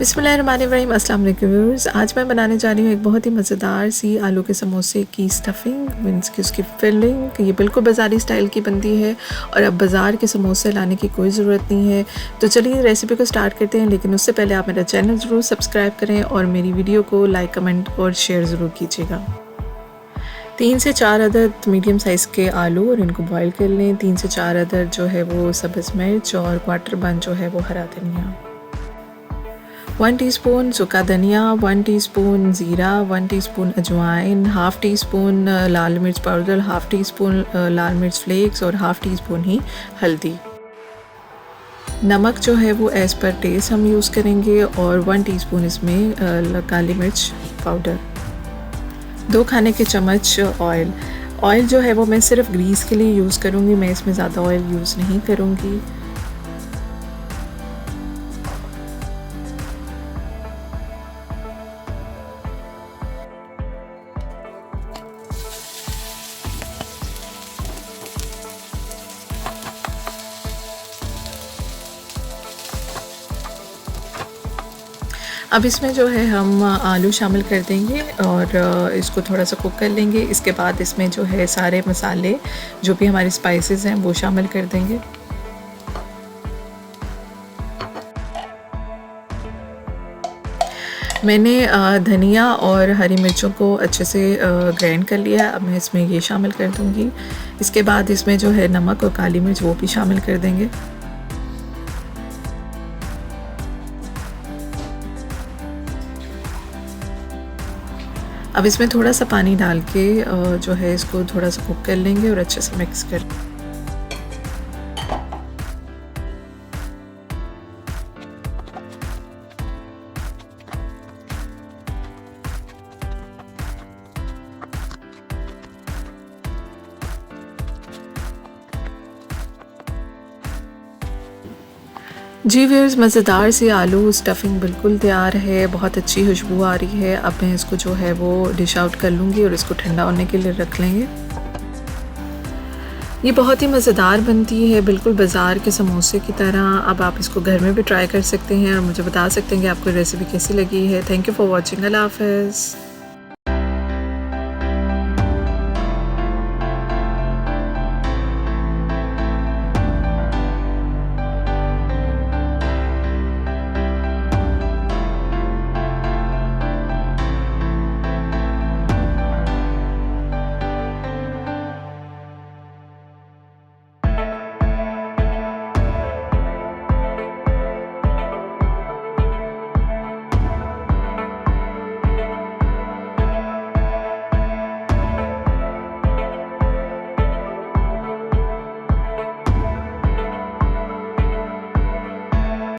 बिस्मिल्लाहिर्रहमानिर्रहीम। अस्सलाम वालेकुम व्यूअर्स। आज मैं बनाने जा रही हूँ एक बहुत ही मज़ेदार सी आलू के समोसे की स्टफ़िंग, मीन्स की उसकी फिलिंग। ये बिल्कुल बाज़ारी स्टाइल की बनती है और अब बाज़ार के समोसे लाने की कोई ज़रूरत नहीं है। तो चलिए रेसिपी को स्टार्ट करते हैं, लेकिन उससे पहले आप मेरा चैनल ज़रूर सब्सक्राइब करें और मेरी वीडियो को लाइक, कमेंट और शेयर ज़रूर कीजिएगा। 3 से 4 अदद मीडियम साइज़ के आलू और इनको बॉईल कर लें। 3 से 4 अदद जो है वो सब्ज़ मिर्च और क्वार्टर बन जो है वो हरा धनिया, 1 टीस्पून सूखा धनिया, 1 टीस्पून ज़ीरा, 1 टीस्पून अजवाइन, हाफ़ टी स्पून लाल मिर्च पाउडर, हाफ़ टी स्पून लाल मिर्च फ्लेक्स और हाफ़ टी स्पून ही हल्दी। नमक जो है वो एज़ पर टेस्ट हम यूज़ करेंगे और 1 टीस्पून इसमें काली मिर्च पाउडर, 2 खाने के चम्मच ऑयल जो है वो मैं सिर्फ ग्रीस के लिए यूज़ करूँगी, मैं इसमें ज़्यादा ऑयल यूज़ नहीं करूँगी। अब इसमें जो है हम आलू शामिल कर देंगे और इसको थोड़ा सा कुक कर लेंगे। इसके बाद इसमें जो है सारे मसाले जो भी हमारे स्पाइसेस हैं वो शामिल कर देंगे। मैंने धनिया और हरी मिर्चों को अच्छे से ग्राइंड कर लिया। अब मैं इसमें ये शामिल कर दूँगी। इसके बाद इसमें जो है नमक और काली मिर्च वो भी शामिल कर देंगे। अब इसमें थोड़ा सा पानी डाल के जो है इसको थोड़ा सा कुक कर लेंगे और अच्छे से मिक्स कर। जी व्यूअर्स, मज़ेदार सी आलू स्टफ़िंग बिल्कुल तैयार है, बहुत अच्छी खुशबू आ रही है। अब मैं इसको जो है वो डिश आउट कर लूँगी और इसको ठंडा होने के लिए रख लेंगे। ये बहुत ही मज़ेदार बनती है, बिल्कुल बाज़ार के समोसे की तरह। अब आप इसको घर में भी ट्राई कर सकते हैं और मुझे बता सकते हैं कि आपको रेसिपी कैसी लगी है। Thank you for watching. अल्लाह हाफ़िज़।